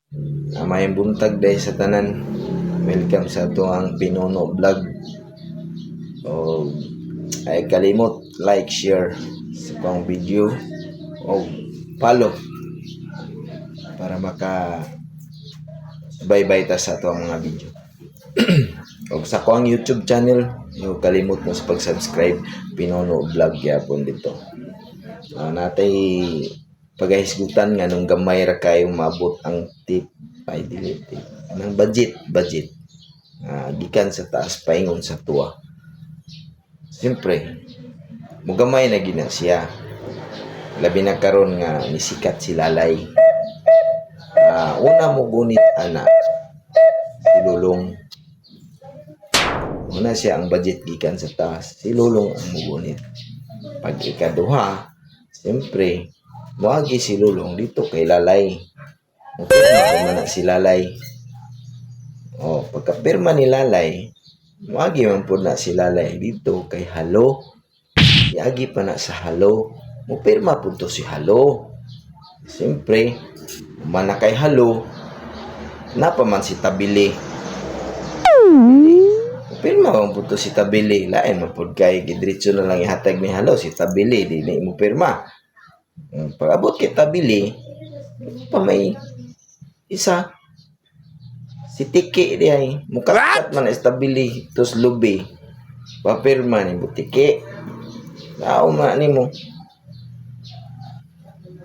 Mayang buntag dahil sa tanan. Welcome sa tuang Pinuno Vlog. O ay kalimot like, share sa pang video o follow para maka bye-bye ta sa tuang mga video. O sa kuang YouTube channel, yung kalimot mo sa pag-subscribe, Pinuno Vlog yapon dito. Natay paghisgutan nga nung gamay ra kayong maabot ang tip ay dili tip ng budget gikan sa taas paingon sa tuwa. Siyempre mugamay na gina siya, labi na karon nga nisikat si Lalay. Una mo gunit ana si Lulong. Una siya ang budget gikan sa taas, si Lulong ang mugunit. Pag ikaduha, siyempre muagi si Lulong dito kay Lalay. Mupirma na si Lalay. Pagkapirma ni Lalay, muagi man po na si Lalay dito kay Halo. Iagi pa na sa Halo. Mupirma po to si Halo. Siyempre, mana kay Halo, napaman si Tabili. Mupirma man po to si Tabili. Lain man po kay gidritso na lang ihatag ni Halo si Tabili. Di mo pirma. Pag-abot kay Tabili, pa may isa si Tiki di ay mukakat man Tabili tos lubi papirma ni Butiki man nimo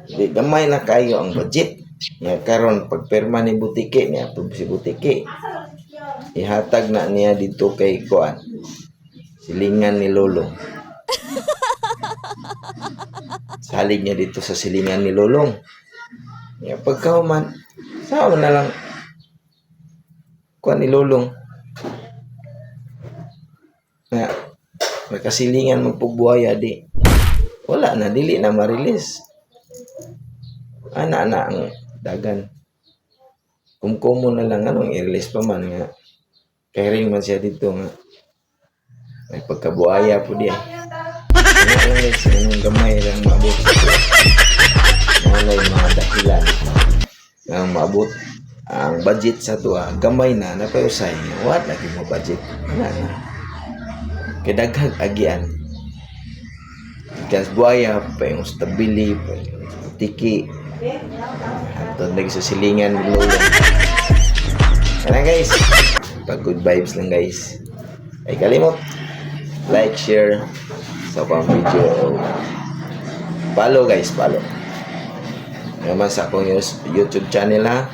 di gamay na kayo ang budget niya karon pagpirma ni Butiki niya si Butiki ihatag na niya dito kay kuan silingan ni Lolong. Salig niya dito sa silingan ni Lolong. Ya pagkauman, sao na lang kuan ni Lolong. Na makasilingan magpugbuaya di. Wala na dili na ma-release. Ana ang dagan. Kumkumo na lang anong i-release pa man nga. Kay ring man siya dito nga. May pagkabuaya po di. Ano lang guys, anong gamay lang maabot. Malay mga dahilan ang maabot ang budget sa tuwa gamay na napayusay what lagi mo budget na kay daghang agian gas buaya pa yung Tabili pa yung Tiki hantod lagi sa silingan ni Lolong. Kaya guys, pag good vibes lang guys ay kalimot like, share sa pang video, follow guys, follow naman sa akong YouTube channel ha.